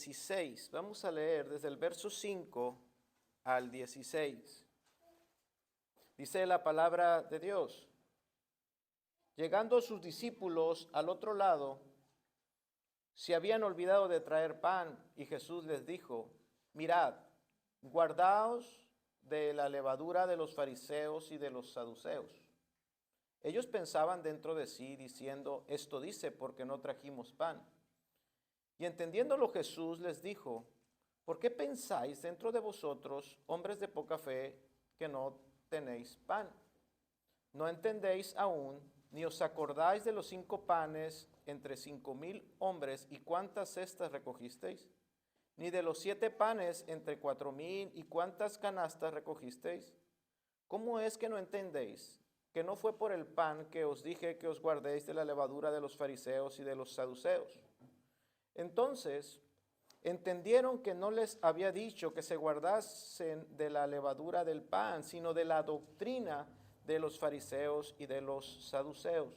16. Vamos a leer desde el verso 5 al 16. Dice la palabra de Dios: llegando sus discípulos al otro lado, se habían olvidado de traer pan, y Jesús les dijo: mirad, guardaos de la levadura de los fariseos y de los saduceos. Ellos pensaban dentro de sí, diciendo: esto dice porque no trajimos pan. Y entendiéndolo Jesús les dijo: ¿por qué pensáis dentro de vosotros, hombres de poca fe, que no tenéis pan? ¿No entendéis aún, ni os acordáis de los 5 panes entre 5,000 hombres, y cuántas cestas recogisteis? ¿Ni de los 7 panes entre 4,000, y cuántas canastas recogisteis? ¿Cómo es que no entendéis que no fue por el pan que os dije que os guardéis de la levadura de los fariseos y de los saduceos? Entonces entendieron que no les había dicho que se guardasen de la levadura del pan, sino de la doctrina de los fariseos y de los saduceos.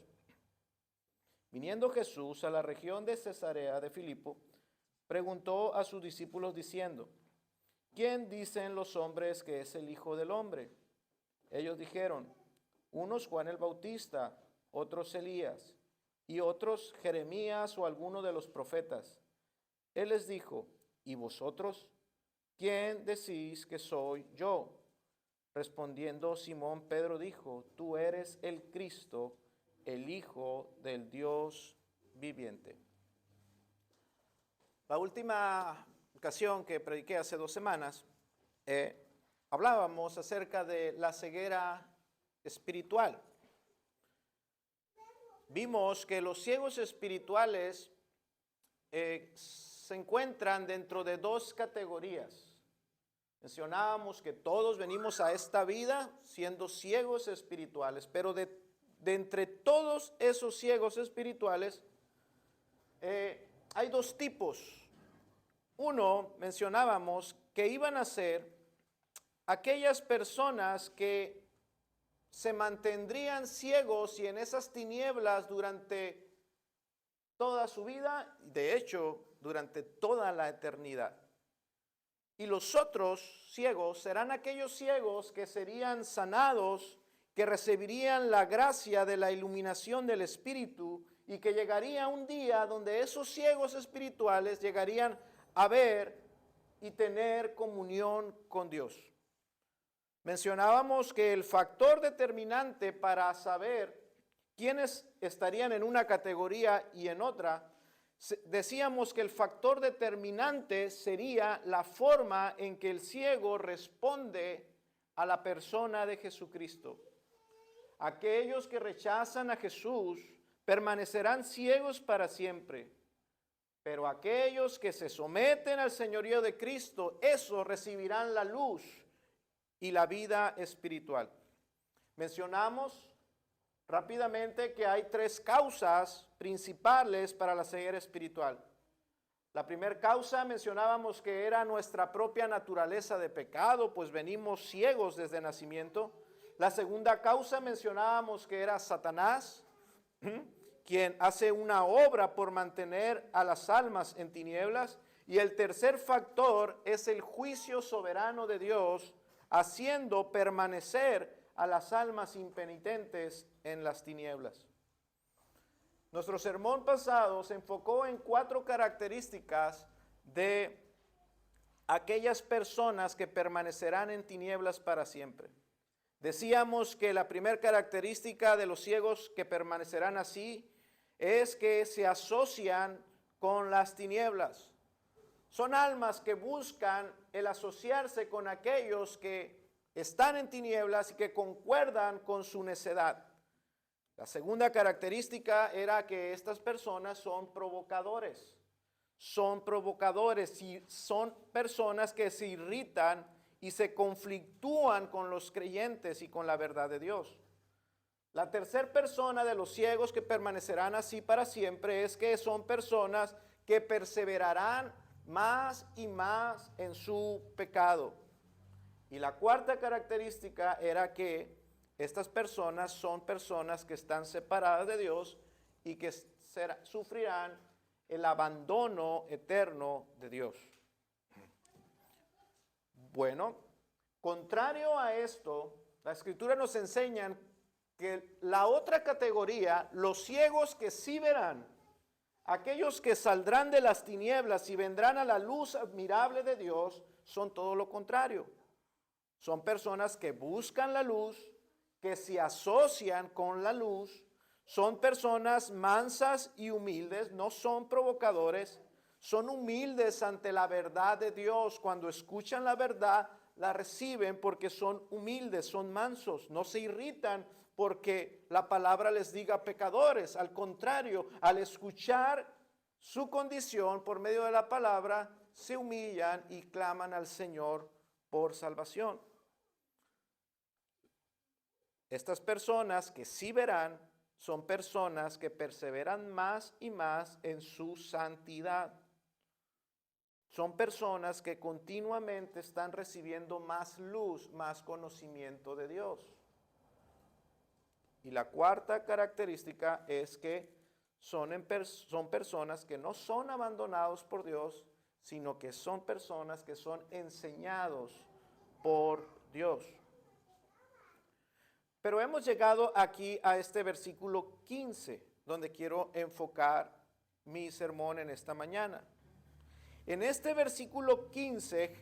Viniendo Jesús a la región de Cesarea de Filipo, preguntó a sus discípulos diciendo: ¿quién dicen los hombres que es el Hijo del Hombre? Ellos dijeron: unos Juan el Bautista, otros Elías, y otros Jeremías o alguno de los profetas. Él les dijo: ¿y vosotros? ¿Quién decís que soy yo? Respondiendo Simón Pedro dijo: tú eres el Cristo, el Hijo del Dios viviente. La última ocasión que prediqué hace 2 semanas, hablábamos acerca de la ceguera espiritual. Vimos que los ciegos espirituales se encuentran dentro de 2 categorías. Mencionábamos que todos venimos a esta vida siendo ciegos espirituales, pero de entre todos esos ciegos espirituales hay 2 tipos. Uno, mencionábamos que iban a ser aquellas personas que se mantendrían ciegos y en esas tinieblas durante toda su vida, de hecho, durante toda la eternidad. Y los otros ciegos serán aquellos ciegos que serían sanados, que recibirían la gracia de la iluminación del Espíritu, y que llegaría un día donde esos ciegos espirituales llegarían a ver y tener comunión con Dios. Mencionábamos que el factor determinante para saber quiénes estarían en una categoría y en otra, decíamos que el factor determinante sería la forma en que el ciego responde a la persona de Jesucristo. Aquellos que rechazan a Jesús permanecerán ciegos para siempre, pero aquellos que se someten al señorío de Cristo, esos recibirán la luz y la vida espiritual. Mencionamos rápidamente que hay 3 causas principales para la ceguera espiritual. La primera causa mencionábamos que era nuestra propia naturaleza de pecado, pues venimos ciegos desde nacimiento. La segunda causa mencionábamos que era Satanás, quien hace una obra por mantener a las almas en tinieblas. Y el tercer factor es el juicio soberano de Dios, haciendo permanecer a las almas impenitentes en las tinieblas. Nuestro sermón pasado se enfocó en 4 características de aquellas personas que permanecerán en tinieblas para siempre. Decíamos que la primera característica de los ciegos que permanecerán así es que se asocian con las tinieblas. Son almas que buscan el asociarse con aquellos que están en tinieblas y que concuerdan con su necedad. La segunda característica era que estas personas son provocadores. Son provocadores y son personas que se irritan y se conflictúan con los creyentes y con la verdad de Dios. La tercera persona de los ciegos que permanecerán así para siempre es que son personas que perseverarán más y más en su pecado. Y la cuarta característica era que estas personas son personas que están separadas de Dios y que sufrirán el abandono eterno de Dios. Bueno, contrario a esto, la Escritura nos enseña que la otra categoría, los ciegos que sí verán, aquellos que saldrán de las tinieblas y vendrán a la luz admirable de Dios, son todo lo contrario. Son personas que buscan la luz, que se asocian con la luz, son personas mansas y humildes, no son provocadores, son humildes ante la verdad de Dios. Cuando escuchan la verdad, la reciben porque son humildes, son mansos, no se irritan porque la palabra les diga pecadores. Al contrario, al escuchar su condición por medio de la palabra, se humillan y claman al Señor por salvación. Estas personas que sí verán son personas que perseveran más y más en su santidad. Son personas que continuamente están recibiendo más luz, más conocimiento de Dios. Y la cuarta característica es que son personas que no son abandonados por Dios, sino que son personas que son enseñados por Dios. Pero hemos llegado aquí a este versículo 15, donde quiero enfocar mi sermón en esta mañana. En este versículo 15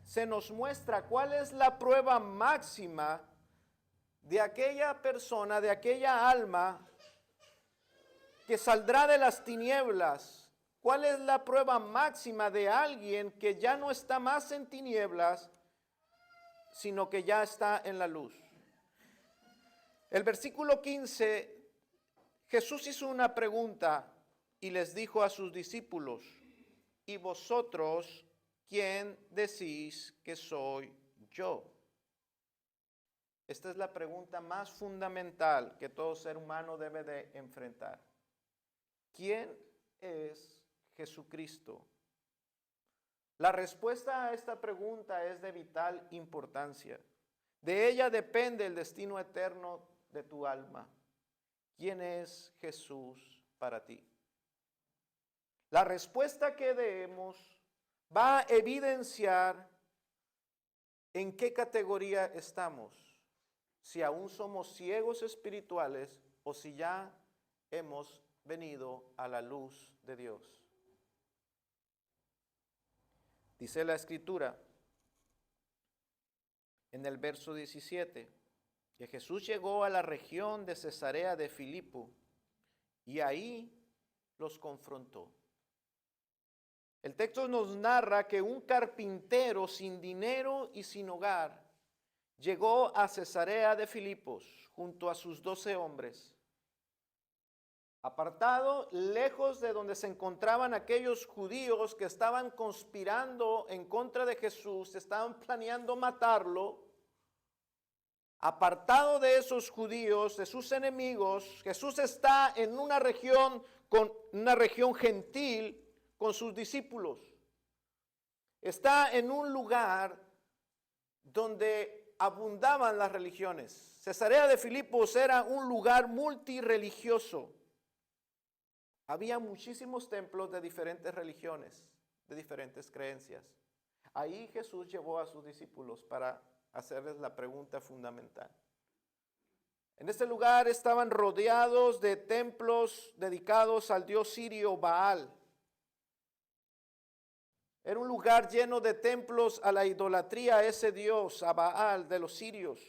se nos muestra cuál es la prueba máxima de aquella persona, de aquella alma que saldrá de las tinieblas. ¿Cuál es la prueba máxima de alguien que ya no está más en tinieblas, sino que ya está en la luz? El versículo 15, Jesús hizo una pregunta y les dijo a sus discípulos: ¿y vosotros quién decís que soy yo? Esta es la pregunta más fundamental que todo ser humano debe de enfrentar. ¿Quién es Jesucristo? La respuesta a esta pregunta es de vital importancia. De ella depende el destino eterno de tu alma. ¿Quién es Jesús para ti? La respuesta que demos va a evidenciar en qué categoría estamos. Si aún somos ciegos espirituales o si ya hemos venido a la luz de Dios. Dice la Escritura en el verso 17 que Jesús llegó a la región de Cesarea de Filipo y ahí los confrontó. El texto nos narra que un carpintero sin dinero y sin hogar llegó a Cesarea de Filipos junto a sus 12 hombres. Apartado, lejos de donde se encontraban aquellos judíos que estaban conspirando en contra de Jesús, estaban planeando matarlo. Apartado de esos judíos, de sus enemigos, Jesús está en una región gentil con sus discípulos. Está en un lugar donde abundaban las religiones. Cesarea de Filipos era un lugar multirreligioso. Había muchísimos templos de diferentes religiones, de diferentes creencias. Ahí Jesús llevó a sus discípulos para hacerles la pregunta fundamental. En este lugar estaban rodeados de templos dedicados al dios sirio Baal. Era un lugar lleno de templos a la idolatría a ese dios, a Baal de los sirios.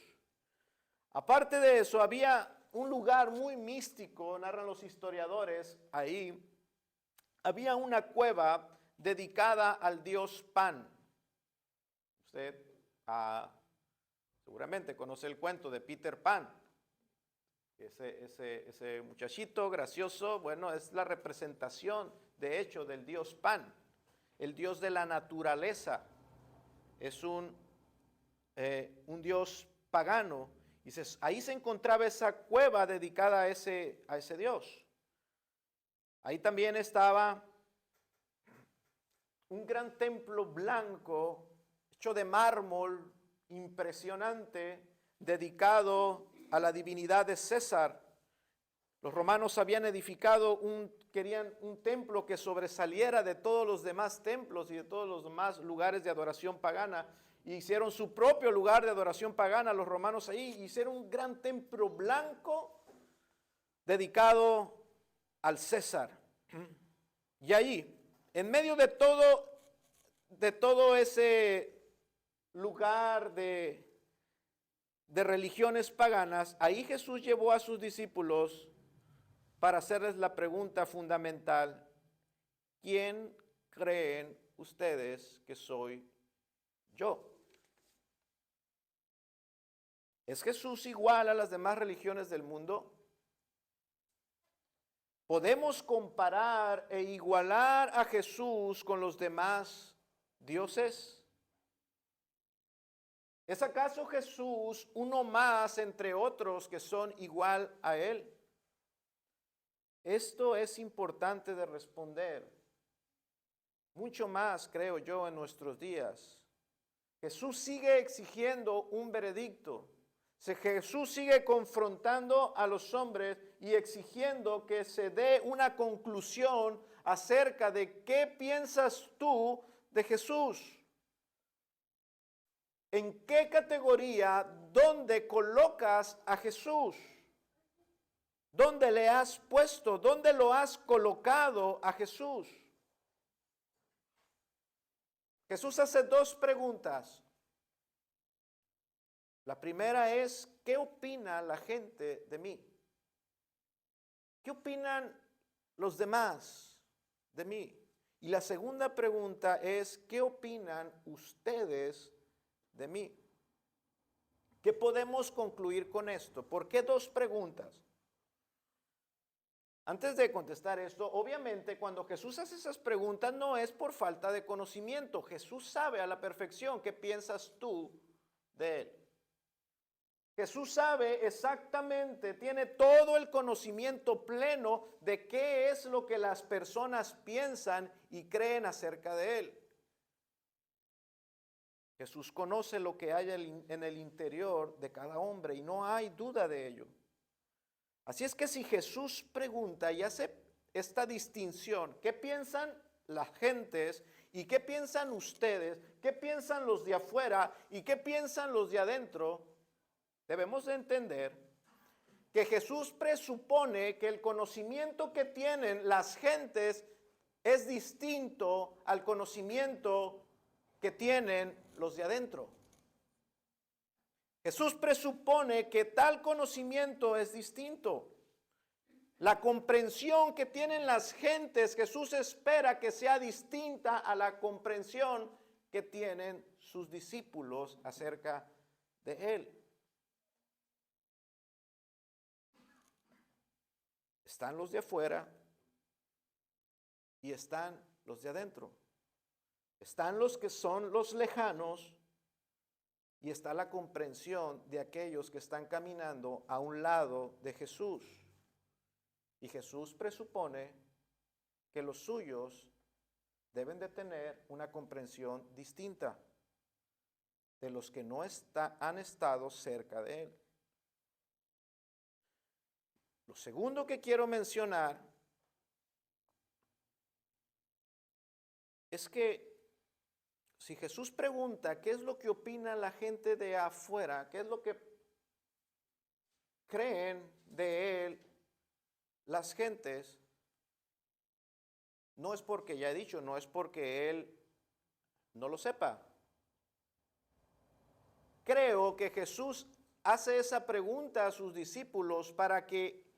Aparte de eso, había un lugar muy místico, narran los historiadores, ahí había una cueva dedicada al dios Pan. Usted seguramente conoce el cuento de Peter Pan. Ese muchachito gracioso, bueno, es la representación, de hecho, del dios Pan, el dios de la naturaleza. Es un dios pagano. Y ahí se encontraba esa cueva dedicada a ese Dios. Ahí también estaba un gran templo blanco, hecho de mármol, impresionante, dedicado a la divinidad de César. Los romanos habían edificado querían un templo que sobresaliera de todos los demás templos y de todos los demás lugares de adoración pagana. Y hicieron su propio lugar de adoración pagana, los romanos ahí. Hicieron un gran templo blanco dedicado al César. Y ahí, en medio de todo ese lugar de religiones paganas, ahí Jesús llevó a sus discípulos para hacerles la pregunta fundamental: ¿quién creen ustedes que soy yo? ¿Es Jesús igual a las demás religiones del mundo? ¿Podemos comparar e igualar a Jesús con los demás dioses? ¿Es acaso Jesús uno más entre otros que son igual a Él? Esto es importante de responder. Mucho más, creo yo, en nuestros días. Jesús sigue exigiendo un veredicto. Jesús sigue confrontando a los hombres y exigiendo que se dé una conclusión acerca de qué piensas tú de Jesús. ¿En qué categoría, dónde colocas a Jesús? ¿Dónde le has puesto? ¿Dónde lo has colocado a Jesús? Jesús hace dos preguntas. La primera es: ¿qué opina la gente de mí? ¿Qué opinan los demás de mí? Y la segunda pregunta es: ¿qué opinan ustedes de mí? ¿Qué podemos concluir con esto? ¿Por qué dos preguntas? Antes de contestar esto, obviamente cuando Jesús hace esas preguntas no es por falta de conocimiento. Jesús sabe a la perfección qué piensas tú de Él. Jesús sabe exactamente, tiene todo el conocimiento pleno de qué es lo que las personas piensan y creen acerca de Él. Jesús conoce lo que hay en el interior de cada hombre y no hay duda de ello. Así es que si Jesús pregunta y hace esta distinción: ¿qué piensan las gentes y qué piensan ustedes? ¿Qué piensan los de afuera y qué piensan los de adentro? Debemos de entender que Jesús presupone que el conocimiento que tienen las gentes es distinto al conocimiento que tienen los de adentro. Jesús presupone que tal conocimiento es distinto. La comprensión que tienen las gentes, Jesús espera que sea distinta a la comprensión que tienen sus discípulos acerca de Él. Están los de afuera y están los de adentro. Están los que son los lejanos y está la comprensión de aquellos que están caminando a un lado de Jesús. Y Jesús presupone que los suyos deben de tener una comprensión distinta de los que no han estado cerca de Él. Lo segundo que quiero mencionar es que si Jesús pregunta qué es lo que opina la gente de afuera, qué es lo que creen de Él las gentes, no es porque, ya he dicho, no es porque Él no lo sepa. Creo que Jesús hace esa pregunta a sus discípulos para que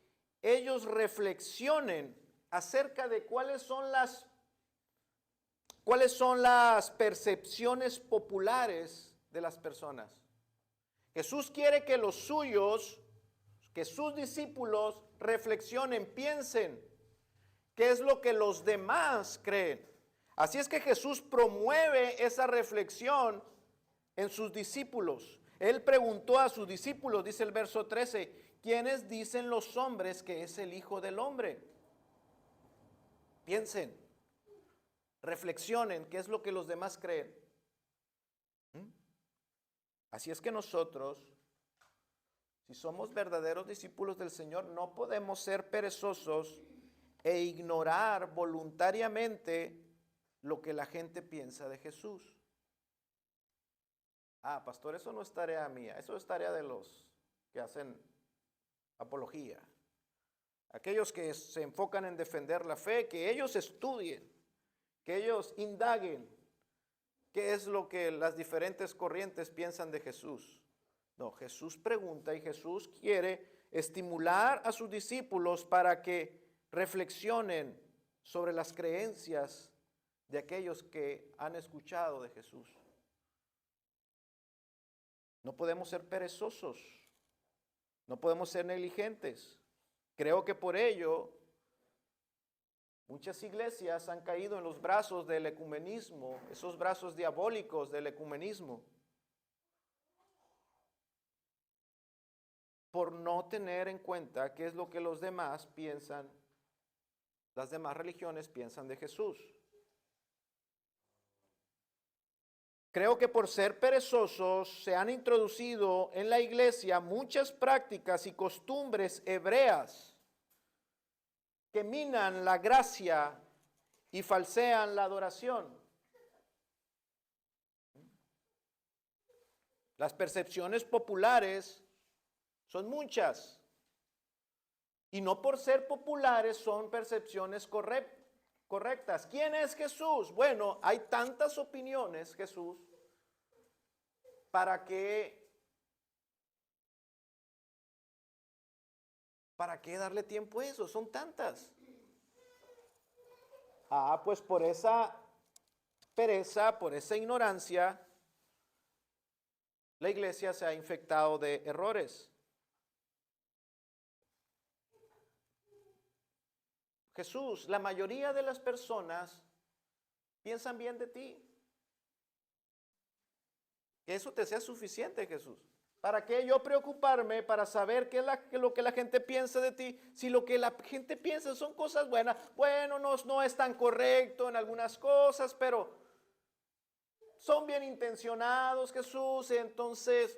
ellos reflexionen acerca de cuáles son las percepciones populares de las personas. Jesús quiere que los suyos, que sus discípulos reflexionen, piensen qué es lo que los demás creen. Así es que Jesús promueve esa reflexión en sus discípulos. Él preguntó a sus discípulos, dice el verso 13, ¿quiénes dicen los hombres que es el Hijo del Hombre? Piensen, reflexionen, ¿qué es lo que los demás creen? Así es que nosotros Si somos verdaderos discípulos del Señor, no podemos ser perezosos e ignorar voluntariamente lo que la gente piensa de Jesús. Ah, pastor, eso no es tarea mía, eso es tarea de los que hacen apología. Aquellos que se enfocan en defender la fe, que ellos estudien, que ellos indaguen qué es lo que las diferentes corrientes piensan de Jesús. No, Jesús pregunta y Jesús quiere estimular a sus discípulos para que reflexionen sobre las creencias de aquellos que han escuchado de Jesús. No podemos ser perezosos, no podemos ser negligentes. Creo que por ello muchas iglesias han caído en los brazos del ecumenismo, esos brazos diabólicos del ecumenismo, por no tener en cuenta qué es lo que los demás piensan, las demás religiones piensan de Jesús. Creo que por ser perezosos se han introducido en la iglesia muchas prácticas y costumbres hebreas que minan la gracia y falsean la adoración. Las percepciones populares son muchas y no por ser populares son percepciones correctas. ¿Quién es Jesús? Bueno, hay tantas opiniones, Jesús, ¿para qué darle tiempo a eso? Son tantas. Pues por esa pereza, por esa ignorancia, la iglesia se ha infectado de errores. Jesús, la mayoría de las personas piensan bien de ti. Que eso te sea suficiente, Jesús. ¿Para qué yo preocuparme para saber qué es lo que la gente piensa de ti? Si lo que la gente piensa son cosas buenas. Bueno, no es tan correcto en algunas cosas, pero son bien intencionados, Jesús. Entonces,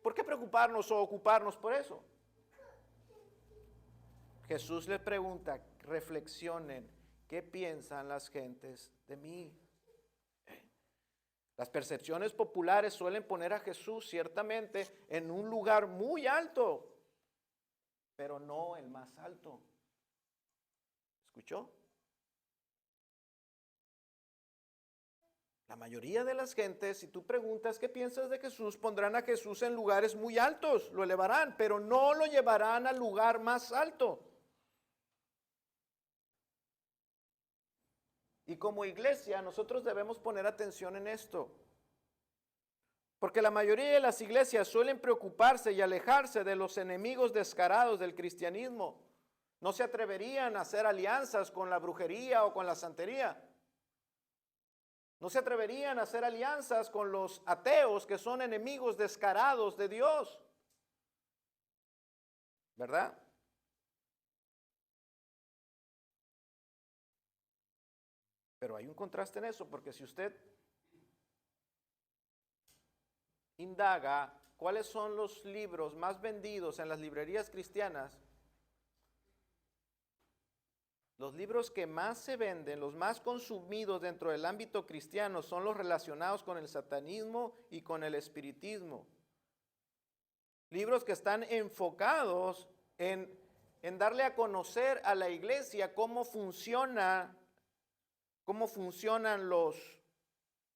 ¿por qué preocuparnos o ocuparnos por eso? Jesús les pregunta, reflexionen, ¿qué piensan las gentes de mí? Las percepciones populares suelen poner a Jesús ciertamente en un lugar muy alto, pero no el más alto. ¿Escuchó? La mayoría de las gentes, si tú preguntas qué piensas de Jesús, pondrán a Jesús en lugares muy altos, lo elevarán, pero no lo llevarán al lugar más alto. Y como iglesia, nosotros debemos poner atención en esto. Porque la mayoría de las iglesias suelen preocuparse y alejarse de los enemigos descarados del cristianismo. No se atreverían a hacer alianzas con la brujería o con la santería. No se atreverían a hacer alianzas con los ateos que son enemigos descarados de Dios. ¿Verdad? Pero hay un contraste en eso, porque si usted indaga cuáles son los libros más vendidos en las librerías cristianas, los libros que más se venden, los más consumidos dentro del ámbito cristiano son los relacionados con el satanismo y con el espiritismo. Libros que están enfocados en darle a conocer a la iglesia cómo funcionan los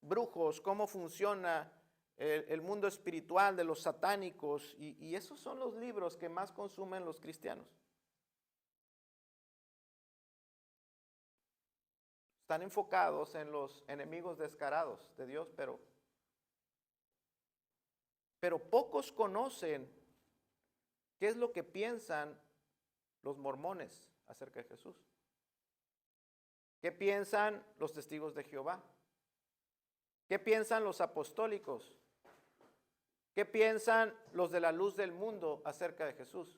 brujos, cómo funciona el mundo espiritual de los satánicos, y esos son los libros que más consumen los cristianos. Están enfocados en los enemigos descarados de Dios, pero pocos conocen qué es lo que piensan los mormones acerca de Jesús. ¿Qué piensan los testigos de Jehová? ¿Qué piensan los apostólicos? ¿Qué piensan los de la luz del mundo acerca de Jesús?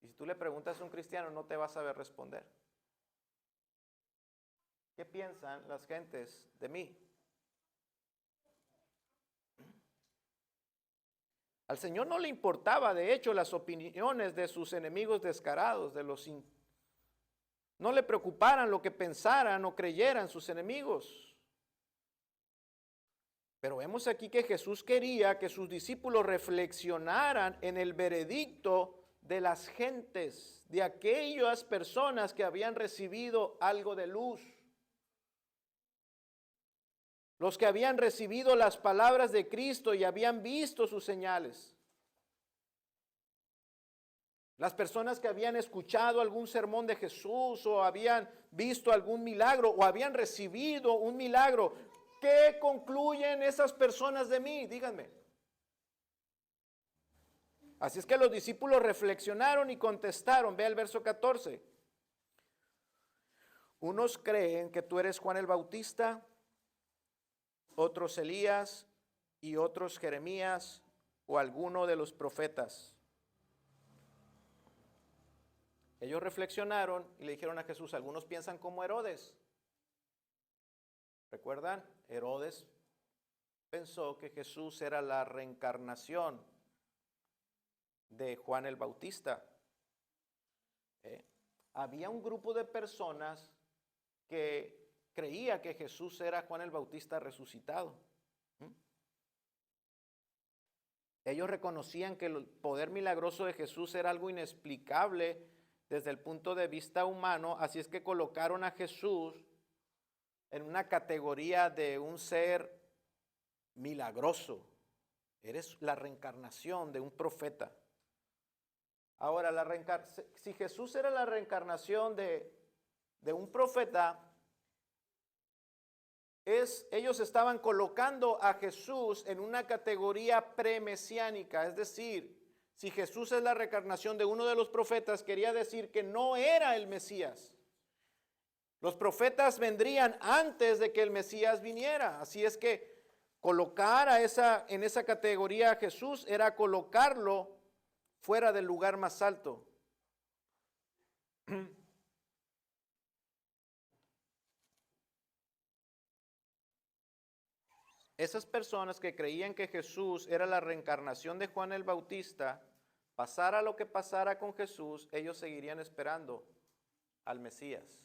Y si tú le preguntas a un cristiano, no te va a saber responder. ¿Qué piensan las gentes de mí? Al Señor no le importaba, de hecho, las opiniones de sus enemigos descarados, no le preocuparan lo que pensaran o creyeran sus enemigos. Pero vemos aquí que Jesús quería que sus discípulos reflexionaran en el veredicto de las gentes, de aquellas personas que habían recibido algo de luz, los que habían recibido las palabras de Cristo y habían visto sus señales. Las personas que habían escuchado algún sermón de Jesús o habían visto algún milagro o habían recibido un milagro. ¿Qué concluyen esas personas de mí? Díganme. Así es que los discípulos reflexionaron y contestaron. Ve el verso 14. Unos creen que tú eres Juan el Bautista, otros Elías y otros Jeremías o alguno de los profetas. Ellos reflexionaron y le dijeron a Jesús, algunos piensan como Herodes. ¿Recuerdan? Herodes pensó que Jesús era la reencarnación de Juan el Bautista. Había un grupo de personas que creía que Jesús era Juan el Bautista resucitado. Ellos reconocían que el poder milagroso de Jesús era algo inexplicable desde el punto de vista humano, así es que colocaron a Jesús en una categoría de un ser milagroso. Eres la reencarnación de un profeta. Ahora, si Jesús era la reencarnación de un profeta, ellos estaban colocando a Jesús en una categoría premesiánica, es decir, si Jesús es la reencarnación de uno de los profetas, quería decir que no era el Mesías. Los profetas vendrían antes de que el Mesías viniera. Así es que colocar en esa categoría a Jesús era colocarlo fuera del lugar más alto. Esas personas que creían que Jesús era la reencarnación de Juan el Bautista, pasara lo que pasara con Jesús, ellos seguirían esperando al Mesías.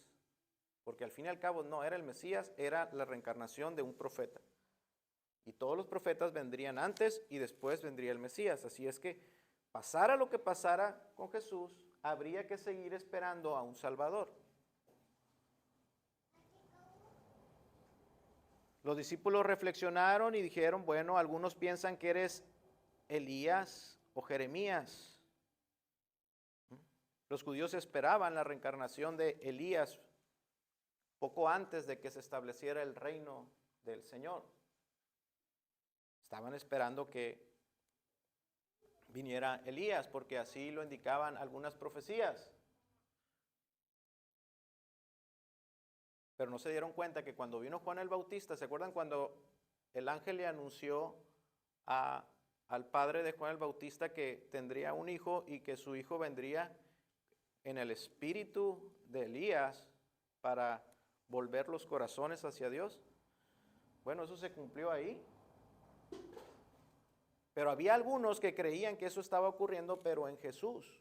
Porque al fin y al cabo no era el Mesías, era la reencarnación de un profeta. Y todos los profetas vendrían antes y después vendría el Mesías. Así es que pasara lo que pasara con Jesús, habría que seguir esperando a un Salvador. Los discípulos reflexionaron y dijeron, bueno, algunos piensan que eres Elías o Jeremías. Los judíos esperaban la reencarnación de Elías poco antes de que se estableciera el reino del Señor. Estaban esperando que viniera Elías, porque así lo indicaban algunas profecías. Pero no se dieron cuenta que cuando vino Juan el Bautista, ¿se acuerdan cuando el ángel le anunció al padre de Juan el Bautista que tendría un hijo y que su hijo vendría en el espíritu de Elías para volver los corazones hacia Dios? Bueno, eso se cumplió ahí. Pero había algunos que creían que eso estaba ocurriendo, pero en Jesús,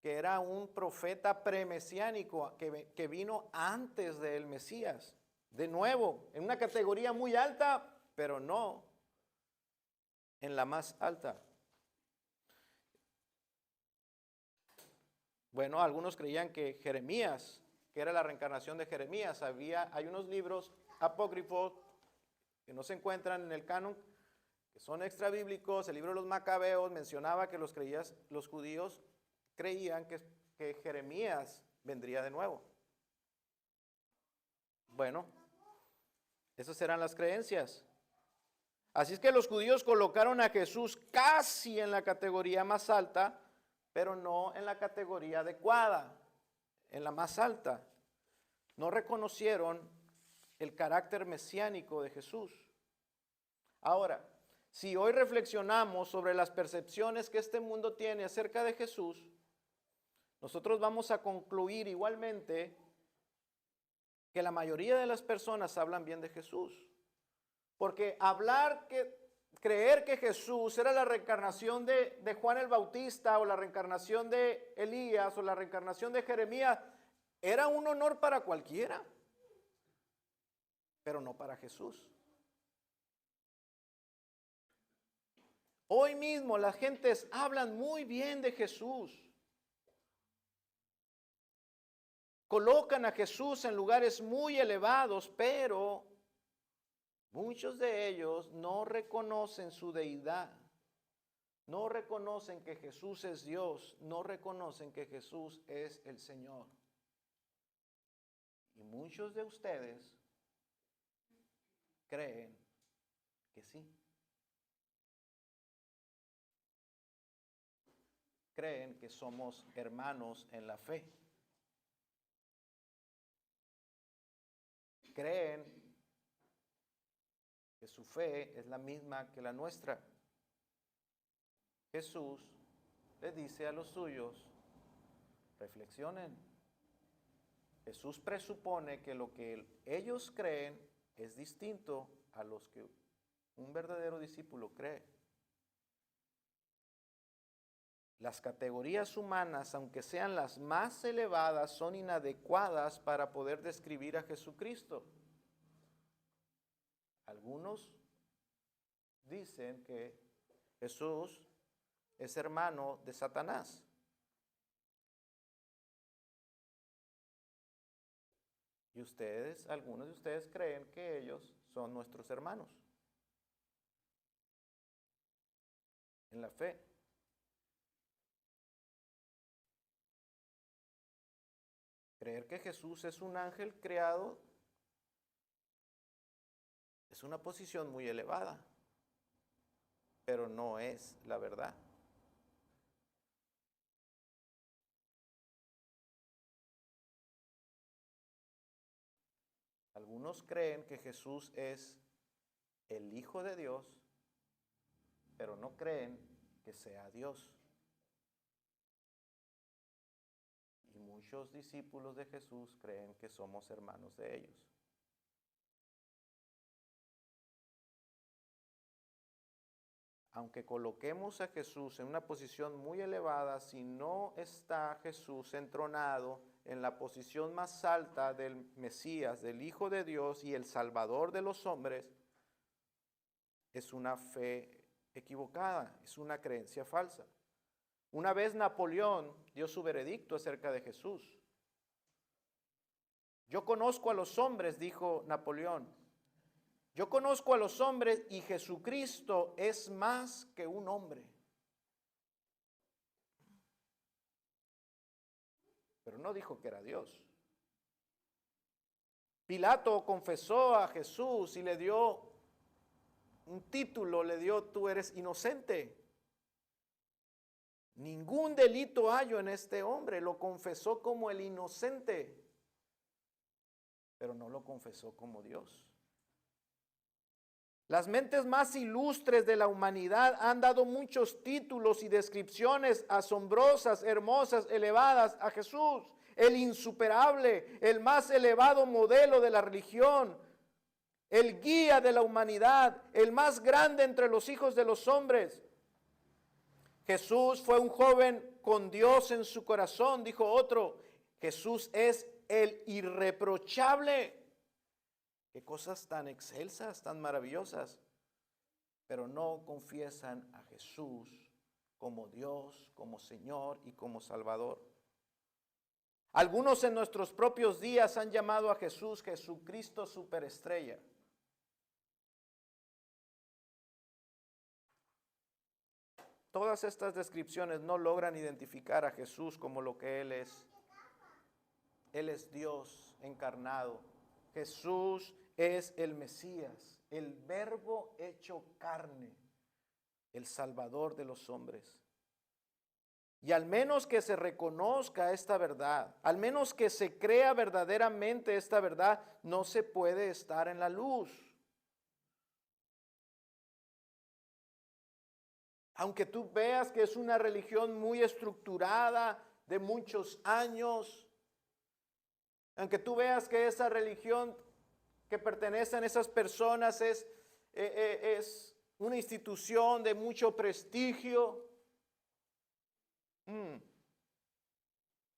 que era un profeta premesiánico que vino antes del Mesías. De nuevo, en una categoría muy alta, pero no en la más alta. Bueno, algunos creían que Jeremías, que era la reencarnación de Jeremías, hay unos libros apócrifos que no se encuentran en el canon, que son extra bíblicos. El libro de los Macabeos mencionaba que los judíos creían que Jeremías vendría de nuevo. Bueno, esas eran las creencias. Así es que los judíos colocaron a Jesús casi en la categoría más alta, pero no en la categoría adecuada, en la más alta. No reconocieron el carácter mesiánico de Jesús. Ahora, si hoy reflexionamos sobre las percepciones que este mundo tiene acerca de Jesús, nosotros vamos a concluir igualmente que la mayoría de las personas hablan bien de Jesús. Porque hablar creer que Jesús era la reencarnación de Juan el Bautista o la reencarnación de Elías o la reencarnación de Jeremías era un honor para cualquiera, pero no para Jesús. Hoy mismo las gentes hablan muy bien de Jesús. Colocan a Jesús en lugares muy elevados, pero muchos de ellos no reconocen su deidad. No reconocen que Jesús es Dios. No reconocen que Jesús es el Señor. Y muchos de ustedes creen que sí. Creen que somos hermanos en la fe. Creen que su fe es la misma que la nuestra. Jesús les dice a los suyos, reflexionen. Jesús presupone que lo que ellos creen es distinto a los que un verdadero discípulo cree. Las categorías humanas, aunque sean las más elevadas, son inadecuadas para poder describir a Jesucristo. Algunos dicen que Jesús es hermano de Satanás. Y ustedes, algunos de ustedes creen que ellos son nuestros hermanos en la fe. Creer que Jesús es un ángel creado es una posición muy elevada, pero no es la verdad. Algunos creen que Jesús es el Hijo de Dios, pero no creen que sea Dios. Y muchos discípulos de Jesús creen que somos hermanos de ellos. Aunque coloquemos a Jesús en una posición muy elevada, si no está Jesús entronado en la posición más alta del Mesías, del Hijo de Dios y el Salvador de los hombres, es una fe equivocada, es una creencia falsa. Una vez Napoleón dio su veredicto acerca de Jesús. Yo conozco a los hombres, dijo Napoleón. Yo conozco a los hombres y Jesucristo es más que un hombre. Pero no dijo que era Dios. Pilato confesó a Jesús y le dio un título, le dio: tú eres inocente. Ningún delito hallo en este hombre, lo confesó como el inocente, pero no lo confesó como Dios. Las mentes más ilustres de la humanidad han dado muchos títulos y descripciones asombrosas, hermosas, elevadas a Jesús, el insuperable, el más elevado modelo de la religión, el guía de la humanidad, el más grande entre los hijos de los hombres. Jesús fue un joven con Dios en su corazón, dijo otro. Jesús es el irreprochable. Qué cosas tan excelsas, tan maravillosas, pero no confiesan a Jesús como Dios, como Señor y como Salvador. Algunos en nuestros propios días han llamado a Jesús Jesucristo superestrella. Todas estas descripciones no logran identificar a Jesús como lo que Él es. Él es Dios encarnado. Jesús es el Mesías, el Verbo hecho carne, el Salvador de los hombres. Y al menos que se reconozca esta verdad, al menos que se crea verdaderamente esta verdad, no se puede estar en la luz. Aunque tú veas que es una religión muy estructurada, de muchos años, aunque tú veas que esa religión que pertenecen a esas personas es una institución de mucho prestigio.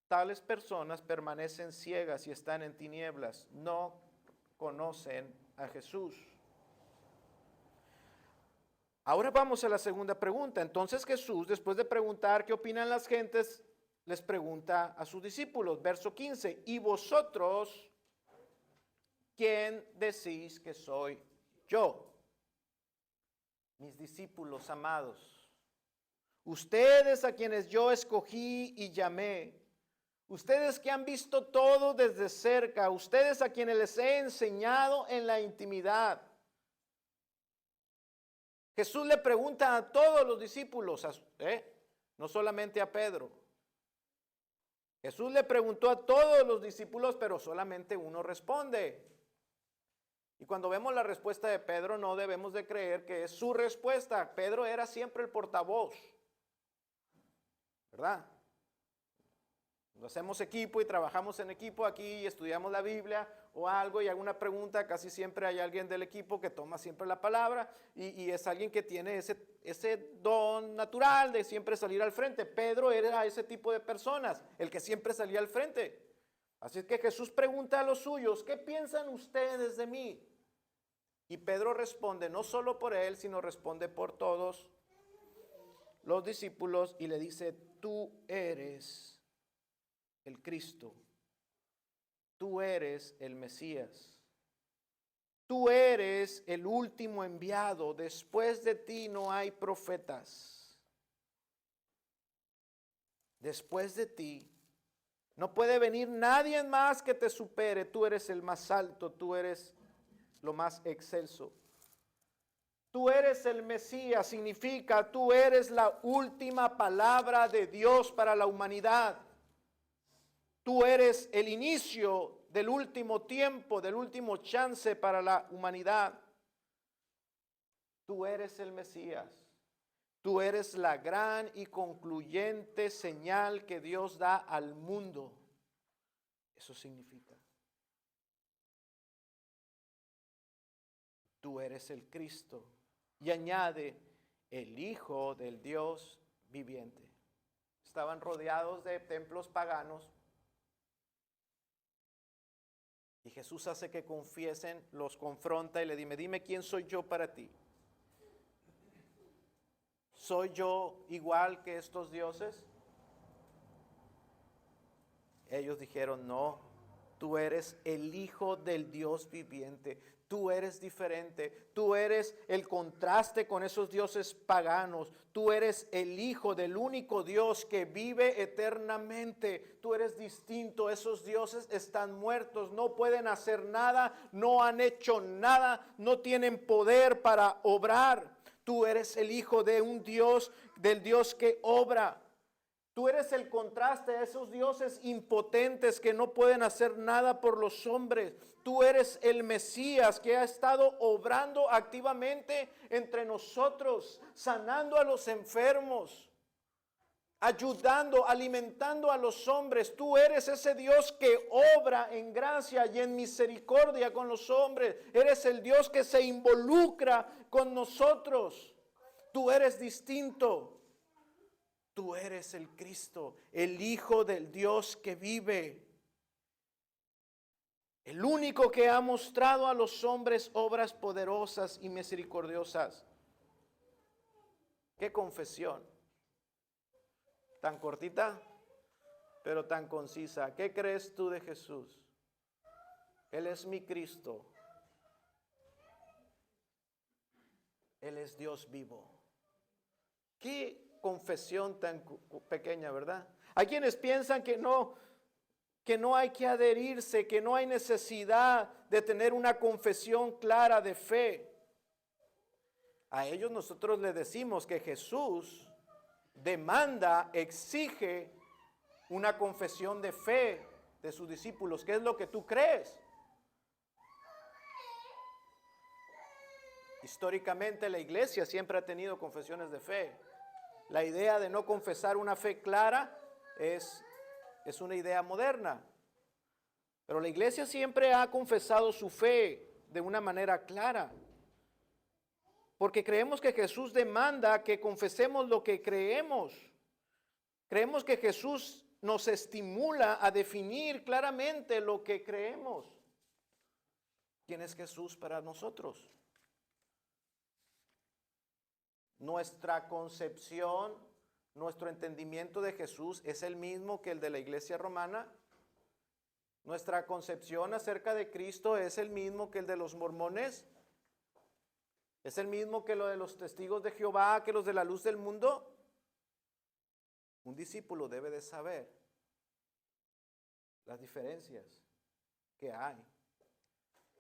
Tales personas permanecen ciegas y están en tinieblas, no conocen a Jesús. Ahora vamos a la segunda pregunta. Entonces Jesús, después de preguntar qué opinan las gentes, les pregunta a sus discípulos, verso 15, ¿y vosotros quién decís que soy yo? Mis discípulos amados, ustedes a quienes yo escogí y llamé, ustedes que han visto todo desde cerca, ustedes a quienes les he enseñado en la intimidad. Jesús le pregunta a todos los discípulos, no solamente a Pedro. Jesús le preguntó a todos los discípulos, pero solamente uno responde. Y cuando vemos la respuesta de Pedro, no debemos de creer que es su respuesta. Pedro era siempre el portavoz, ¿verdad? Cuando hacemos equipo y trabajamos en equipo aquí y estudiamos la Biblia o algo y alguna pregunta, casi siempre hay alguien del equipo que toma siempre la palabra y es alguien que tiene ese don natural de siempre salir al frente. Pedro era ese tipo de personas, el que siempre salía al frente. Así es que Jesús pregunta a los suyos, ¿qué piensan ustedes de mí? Y Pedro responde, no solo por él, sino responde por todos los discípulos y le dice, tú eres el Cristo, tú eres el Mesías, tú eres el último enviado, después de ti no hay profetas, después de ti no puede venir nadie más que te supere, tú eres el más alto, tú eres lo más excelso. Tú eres el Mesías, significa tú eres la última palabra de Dios para la humanidad. Tú eres el inicio del último tiempo, del último chance para la humanidad. Tú eres el Mesías. Tú eres la gran y concluyente señal que Dios da al mundo. Eso significa. Tú eres el Cristo. Y añade, el Hijo del Dios viviente. Estaban rodeados de templos paganos. Y Jesús hace que confiesen, los confronta y le dice, dime quién soy yo para ti. ¿Soy yo igual que estos dioses? Ellos dijeron, no, tú eres el Hijo del Dios viviente. Tú eres diferente, tú eres el contraste con esos dioses paganos, tú eres el Hijo del único Dios que vive eternamente, tú eres distinto, esos dioses están muertos, no pueden hacer nada, no han hecho nada, no tienen poder para obrar. Tú eres el Hijo de un Dios, del Dios que obra. Tú eres el contraste de esos dioses impotentes que no pueden hacer nada por los hombres. Tú eres el Mesías que ha estado obrando activamente entre nosotros, sanando a los enfermos, ayudando, alimentando a los hombres. Tú eres ese Dios que obra en gracia y en misericordia con los hombres. Eres el Dios que se involucra con nosotros. Tú eres distinto. Tú eres el Cristo, el Hijo del Dios que vive. El único que ha mostrado a los hombres obras poderosas y misericordiosas. ¡Qué confesión! Tan cortita, pero tan concisa. ¿Qué crees tú de Jesús? Él es mi Cristo. Él es Dios vivo. ¿Qué confesión tan pequeña, verdad? Hay quienes piensan que no hay que adherirse, que no hay necesidad de tener una confesión clara de fe. A ellos nosotros les decimos que Jesús demanda, exige una confesión de fe de sus discípulos. ¿Qué es lo que tú crees? Históricamente la iglesia siempre ha tenido confesiones de fe. La idea de no confesar una fe clara es una idea moderna. Pero la iglesia siempre ha confesado su fe de una manera clara. Porque creemos que Jesús demanda que confesemos lo que creemos. Creemos que Jesús nos estimula a definir claramente lo que creemos. ¿Quién es Jesús para nosotros? Nuestra concepción, nuestro entendimiento de Jesús es el mismo que el de la iglesia romana. Nuestra concepción acerca de Cristo es el mismo que el de los mormones. Es el mismo que lo de los testigos de Jehová, que los de la luz del mundo. Un discípulo debe de saber las diferencias que hay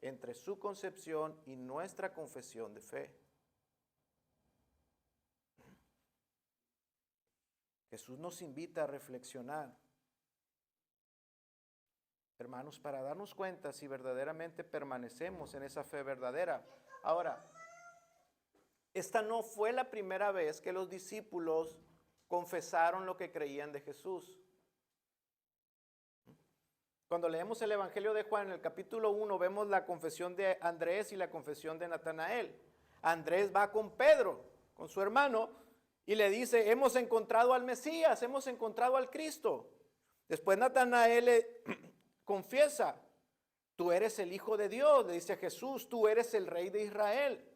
entre su concepción y nuestra confesión de fe. Jesús nos invita a reflexionar, hermanos, para darnos cuenta si verdaderamente permanecemos en esa fe verdadera. Ahora, esta no fue la primera vez que los discípulos confesaron lo que creían de Jesús. Cuando leemos el Evangelio de Juan, en el capítulo 1, vemos la confesión de Andrés y la confesión de Natanael. Andrés va con Pedro, con su hermano, y le dice, hemos encontrado al Mesías, hemos encontrado al Cristo. Después Natanael le confiesa, tú eres el Hijo de Dios, le dice a Jesús, tú eres el Rey de Israel.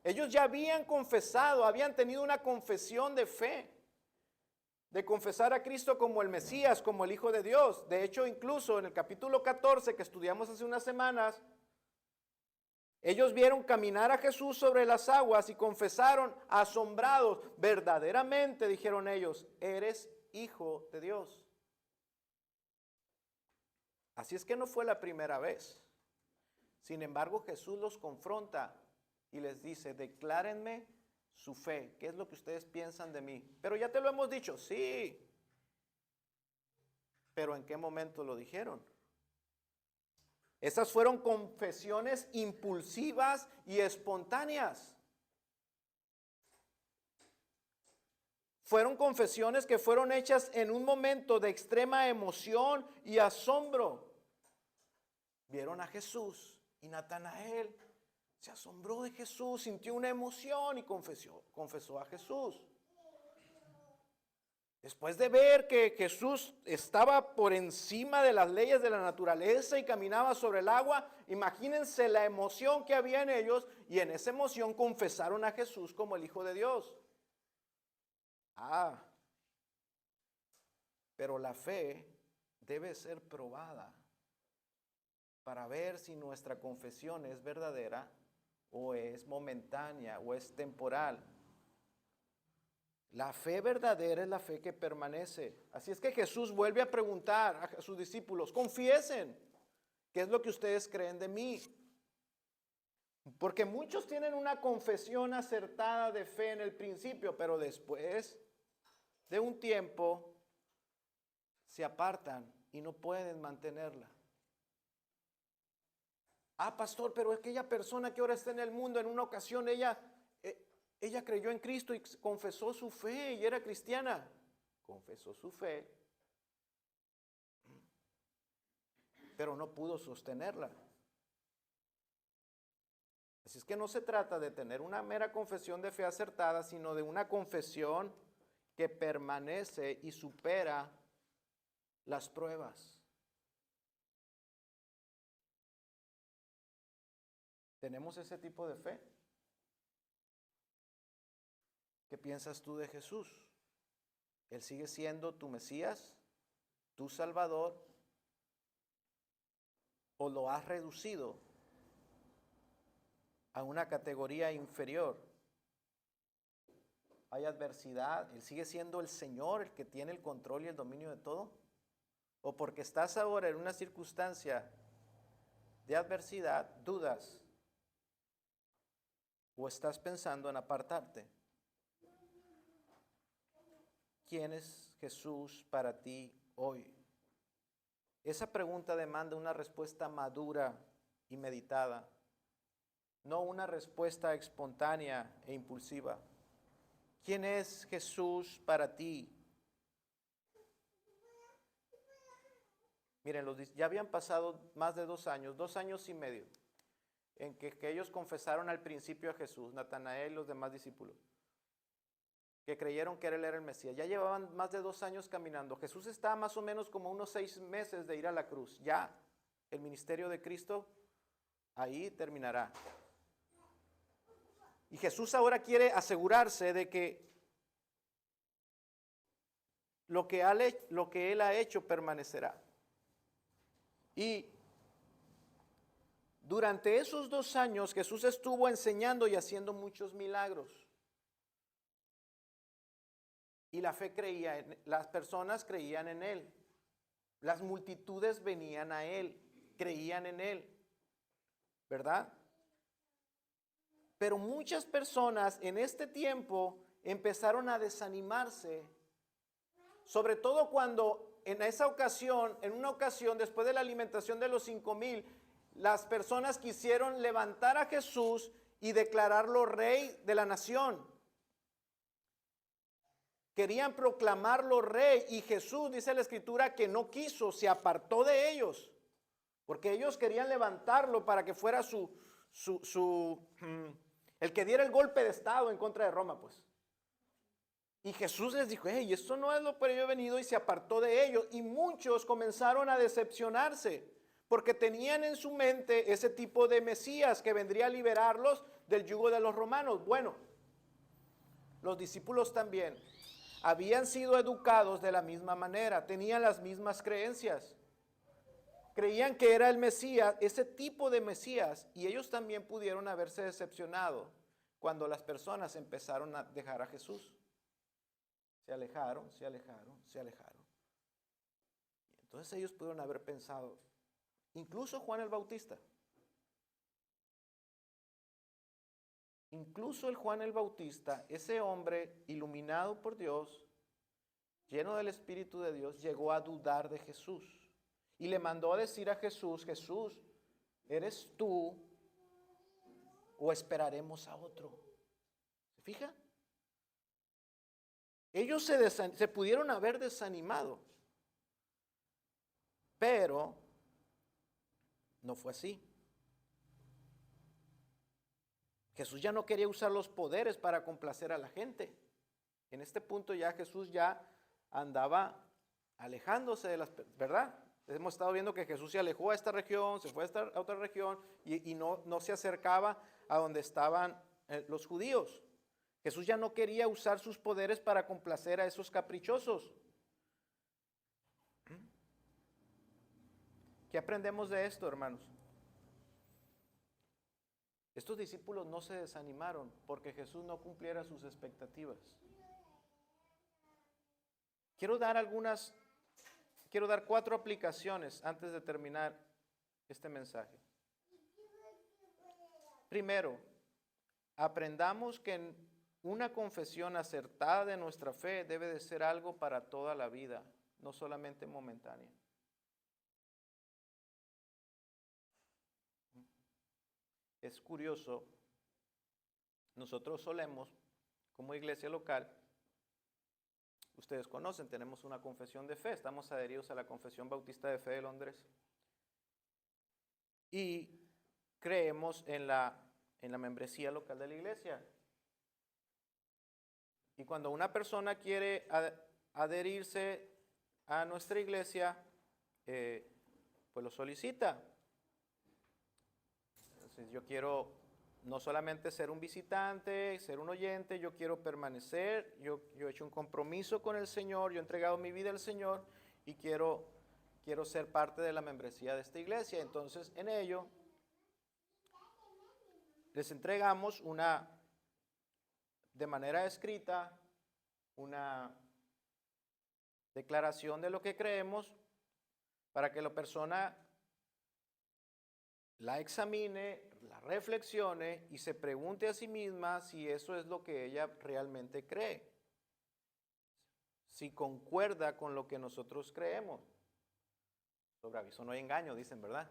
Ellos ya habían confesado, habían tenido una confesión de fe, de confesar a Cristo como el Mesías, como el Hijo de Dios. De hecho, incluso en el capítulo 14 que estudiamos hace unas semanas, ellos vieron caminar a Jesús sobre las aguas y confesaron asombrados, verdaderamente, dijeron ellos, eres Hijo de Dios. Así es que no fue la primera vez. Sin embargo, Jesús los confronta y les dice, declárenme su fe. ¿Qué es lo que ustedes piensan de mí? Pero ya te lo hemos dicho, sí. Pero ¿en qué momento lo dijeron? Esas fueron confesiones impulsivas y espontáneas. Fueron confesiones que fueron hechas en un momento de extrema emoción y asombro. Vieron a Jesús y Natanael se asombró de Jesús, sintió una emoción y confesó a Jesús. Después de ver que Jesús estaba por encima de las leyes de la naturaleza y caminaba sobre el agua, imagínense la emoción que había en ellos, y en esa emoción confesaron a Jesús como el Hijo de Dios. Pero la fe debe ser probada para ver si nuestra confesión es verdadera o es momentánea o es temporal. La fe verdadera es la fe que permanece. Así es que Jesús vuelve a preguntar a sus discípulos, confiesen, ¿qué es lo que ustedes creen de mí? Porque muchos tienen una confesión acertada de fe en el principio, pero después de un tiempo se apartan y no pueden mantenerla. Pastor, pero aquella persona que ahora está en el mundo, en una ocasión ella creyó en Cristo y confesó su fe y era cristiana. Confesó su fe, pero no pudo sostenerla. Así es que no se trata de tener una mera confesión de fe acertada, sino de una confesión que permanece y supera las pruebas. ¿Tenemos ese tipo de fe? ¿Qué piensas tú de Jesús? ¿Él sigue siendo tu Mesías, tu Salvador, o lo has reducido a una categoría inferior? ¿Hay adversidad? ¿Él sigue siendo el Señor, el que tiene el control y el dominio de todo? ¿O porque estás ahora en una circunstancia de adversidad, dudas? ¿O estás pensando en apartarte? ¿Quién es Jesús para ti hoy? Esa pregunta demanda una respuesta madura y meditada, no una respuesta espontánea e impulsiva. ¿Quién es Jesús para ti? Miren, ya habían pasado más de 2 años, 2 años y medio. en que ellos confesaron al principio a Jesús, Natanael y los demás discípulos, que creyeron que él era el Mesías. Ya llevaban más de 2 años caminando. Jesús está más o menos como unos 6 meses de ir a la cruz. Ya el ministerio de Cristo ahí terminará. Y Jesús ahora quiere asegurarse de que lo que Él ha hecho permanecerá. Y durante esos 2 años Jesús estuvo enseñando y haciendo muchos milagros. Y la fe las personas creían en Él. Las multitudes venían a Él, creían en Él, ¿verdad? Pero muchas personas en este tiempo empezaron a desanimarse, sobre todo cuando en una ocasión, después de la alimentación de los 5,000, las personas quisieron levantar a Jesús y declararlo rey de la nación. Querían proclamarlo rey y Jesús, dice la Escritura, que no quiso, se apartó de ellos, porque ellos querían levantarlo para que fuera el que diera el golpe de estado en contra de Roma, pues. Y Jesús les dijo, hey, esto no es lo por ello he venido, y se apartó de ellos. Y muchos comenzaron a decepcionarse, porque tenían en su mente ese tipo de Mesías que vendría a liberarlos del yugo de los romanos. Bueno, los discípulos también habían sido educados de la misma manera, tenían las mismas creencias. Creían que era el Mesías, ese tipo de Mesías, y ellos también pudieron haberse decepcionado cuando las personas empezaron a dejar a Jesús. Se alejaron, se alejaron, se alejaron. Entonces ellos pudieron haber pensado, incluso Juan el Bautista, ese hombre iluminado por Dios, lleno del Espíritu de Dios, llegó a dudar de Jesús. Y le mandó a decir a Jesús, Jesús, ¿eres tú o esperaremos a otro? ¿Se fija? Ellos se pudieron haber desanimado, pero no fue así. Jesús ya no quería usar los poderes para complacer a la gente. En este punto ya Jesús ya andaba alejándose de las, ¿verdad? Hemos estado viendo que Jesús se alejó a esta región, se fue a otra región y no se acercaba a donde estaban los judíos. Jesús ya no quería usar sus poderes para complacer a esos caprichosos. ¿Qué aprendemos de esto, hermanos? Estos discípulos no se desanimaron porque Jesús no cumpliera sus expectativas. Quiero dar 4 aplicaciones antes de terminar este mensaje. Primero, aprendamos que una confesión acertada de nuestra fe debe de ser algo para toda la vida, no solamente momentánea. Es curioso, nosotros solemos, como iglesia local, ustedes conocen, tenemos una confesión de fe, estamos adheridos a la Confesión Bautista de Fe de Londres y creemos en la membresía local de la iglesia. Y cuando una persona quiere adherirse a nuestra iglesia, pues lo solicita. Entonces yo quiero no solamente ser un visitante, ser un oyente, yo quiero permanecer, yo he hecho un compromiso con el Señor, yo he entregado mi vida al Señor y quiero ser parte de la membresía de esta iglesia. Entonces en ello les entregamos de manera escrita, una declaración de lo que creemos para que la persona la examine, la reflexione y se pregunte a sí misma si eso es lo que ella realmente cree, si concuerda con lo que nosotros creemos. Sobre aviso no hay engaño, dicen, ¿verdad?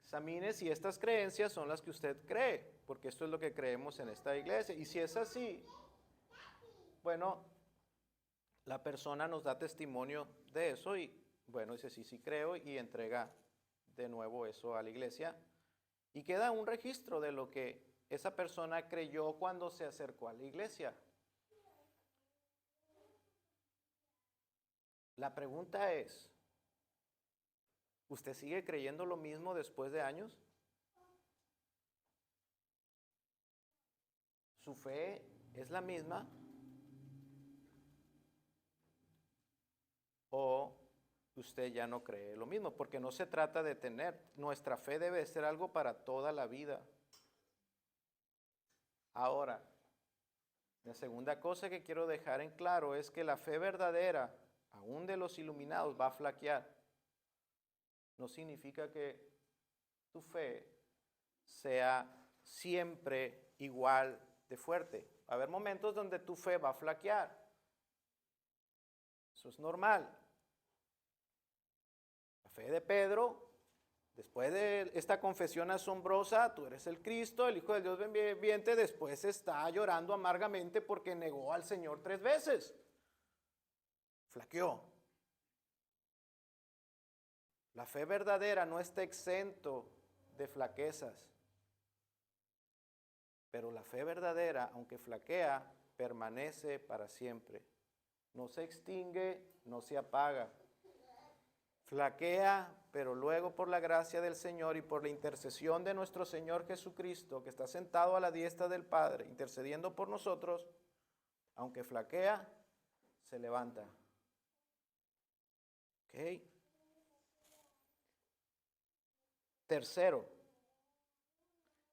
Examine si estas creencias son las que usted cree, porque esto es lo que creemos en esta iglesia. Y si es así, bueno, la persona nos da testimonio de eso y, bueno, dice sí creo y entrega de nuevo eso a la iglesia Y queda un registro de lo que esa persona creyó cuando se acercó a la iglesia. La pregunta es, ¿usted sigue creyendo lo mismo después de años? ¿Su fe es la misma? ¿O usted ya no cree lo mismo? Porque no se trata de tener, nuestra fe debe ser algo para toda la vida. Ahora, la segunda cosa que quiero dejar en claro es que la fe verdadera, aún de los iluminados, va a flaquear. No significa que tu fe sea siempre igual de fuerte. Va a haber momentos donde tu fe va a flaquear. Eso es normal. La fe de Pedro, después de esta confesión asombrosa, tú eres el Cristo, el Hijo del Dios viviente, después está llorando amargamente porque negó al Señor 3 veces. Flaqueó. La fe verdadera no está exento de flaquezas. Pero la fe verdadera, aunque flaquea, permanece para siempre. No se extingue, no se apaga. Flaquea, pero luego por la gracia del Señor y por la intercesión de nuestro Señor Jesucristo, que está sentado a la diestra del Padre, intercediendo por nosotros, aunque flaquea, se levanta. ¿Ok? Tercero,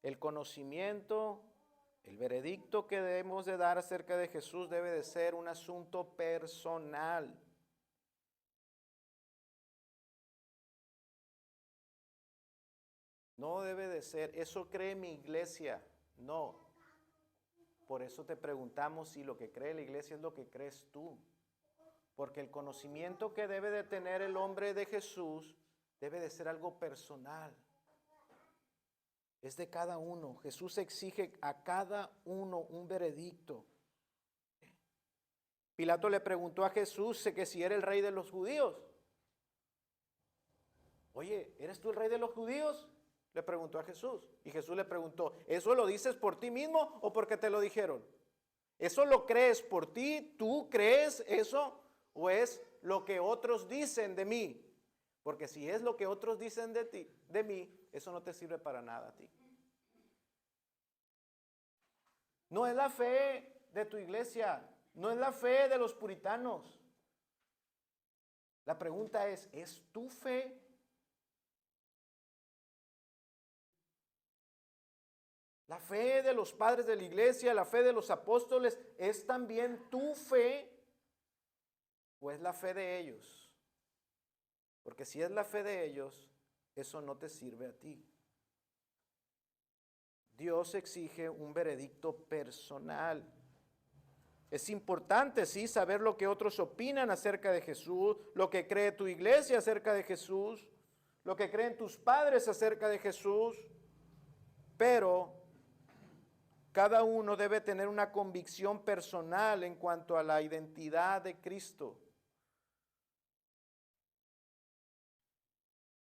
el conocimiento, el veredicto que debemos de dar acerca de Jesús debe de ser un asunto personal. No debe de ser, eso cree mi iglesia, no. Por eso te preguntamos si lo que cree la iglesia es lo que crees tú. Porque el conocimiento que debe de tener el hombre de Jesús debe de ser algo personal. Es de cada uno. Jesús exige a cada uno un veredicto. Pilato le preguntó a Jesús que si era el rey de los judíos. Oye, ¿eres tú el rey de los judíos? Le preguntó a Jesús. Y Jesús le preguntó, ¿eso lo dices por ti mismo o porque te lo dijeron? ¿Eso lo crees por ti? ¿Tú crees eso? ¿O es lo que otros dicen de mí? Porque si es lo que otros dicen de ti, de mí, eso no te sirve para nada a ti. No es la fe de tu iglesia, no es la fe de los puritanos. La pregunta ¿es tu fe? La fe de los padres de la iglesia, la fe de los apóstoles, ¿es también tu fe o es la fe de ellos? Porque si es la fe de ellos, eso no te sirve a ti. Dios exige un veredicto personal. Es importante, sí, saber lo que otros opinan acerca de Jesús, lo que cree tu iglesia acerca de Jesús, lo que creen tus padres acerca de Jesús, pero cada uno debe tener una convicción personal en cuanto a la identidad de Cristo.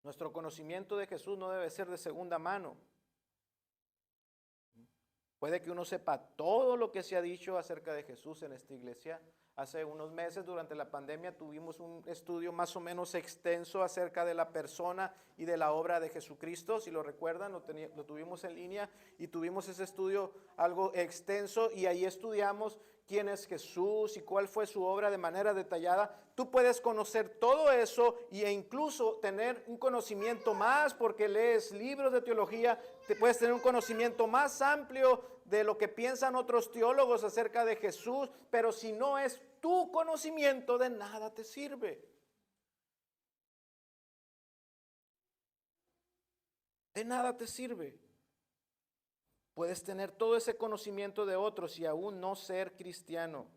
Nuestro conocimiento de Jesús no debe ser de segunda mano. Puede que uno sepa todo lo que se ha dicho acerca de Jesús en esta iglesia. Hace unos meses, durante la pandemia, tuvimos un estudio más o menos extenso acerca de la persona y de la obra de Jesucristo. Si lo recuerdan, lo tuvimos en línea y tuvimos ese estudio algo extenso y ahí estudiamos quién es Jesús y cuál fue su obra de manera detallada. Tú puedes conocer todo eso e incluso tener un conocimiento más porque lees libros de teología. Te puedes tener un conocimiento más amplio de lo que piensan otros teólogos acerca de Jesús, pero si no es tu conocimiento, de nada te sirve. De nada te sirve. Puedes tener todo ese conocimiento de otros y aún no ser cristiano.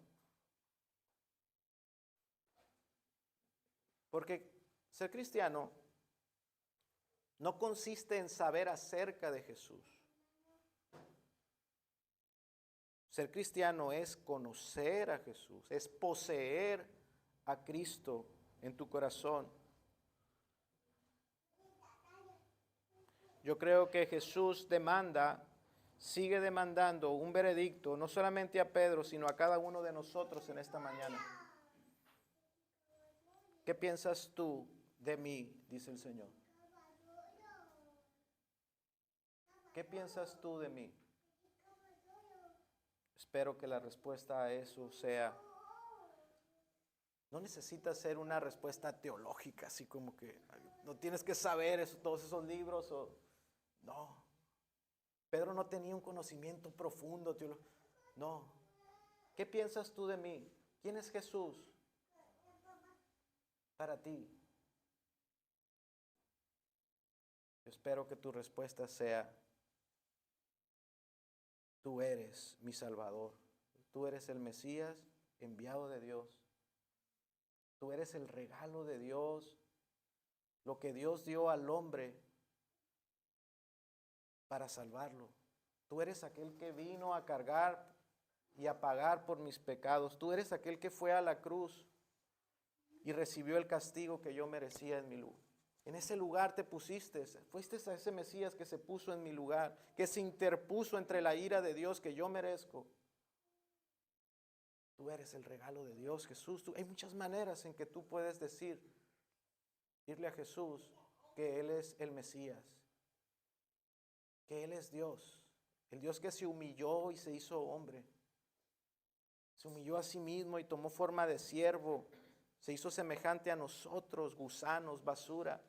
Porque ser cristiano no consiste en saber acerca de Jesús. Ser cristiano es conocer a Jesús, es poseer a Cristo en tu corazón. Yo creo que Jesús sigue demandando un veredicto, no solamente a Pedro, sino a cada uno de nosotros en esta mañana. ¿Qué piensas tú de mí? Dice el Señor. ¿Qué piensas tú de mí? Espero que la respuesta a eso sea, no necesita ser una respuesta teológica, así como que no tienes que saber todos esos libros. No, Pedro no tenía un conocimiento profundo teológico. No, ¿qué piensas tú de mí? ¿Quién es Jesús para ti? Espero que tu respuesta sea, tú eres mi Salvador, tú eres el Mesías enviado de Dios, tú eres el regalo de Dios, lo que Dios dio al hombre para salvarlo. Tú eres aquel que vino a cargar y a pagar por mis pecados. Tú eres aquel que fue a la cruz y recibió el castigo que yo merecía en mi lugar. En ese lugar te pusiste, fuiste a ese Mesías que se puso en mi lugar, que se interpuso entre la ira de Dios que yo merezco. Tú eres el regalo de Dios, Jesús. Hay muchas maneras en que tú puedes decirle a Jesús que Él es el Mesías, que Él es Dios, el Dios que se humilló y se hizo hombre. Se humilló a sí mismo y tomó forma de siervo. Se hizo semejante a nosotros, gusanos, basura.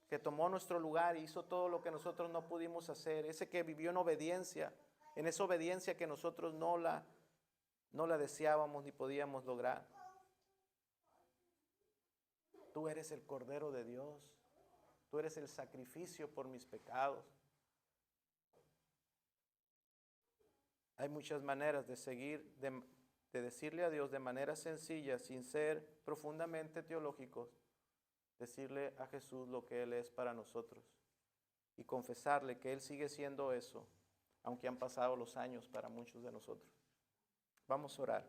Que tomó nuestro lugar y hizo todo lo que nosotros no pudimos hacer. Ese que vivió en obediencia, en esa obediencia que nosotros no la deseábamos ni podíamos lograr. Tú eres el Cordero de Dios. Tú eres el sacrificio por mis pecados. Hay muchas maneras de decirle a Dios de manera sencilla, sin ser profundamente teológicos, decirle a Jesús lo que Él es para nosotros y confesarle que Él sigue siendo eso, aunque han pasado los años para muchos de nosotros. Vamos a orar.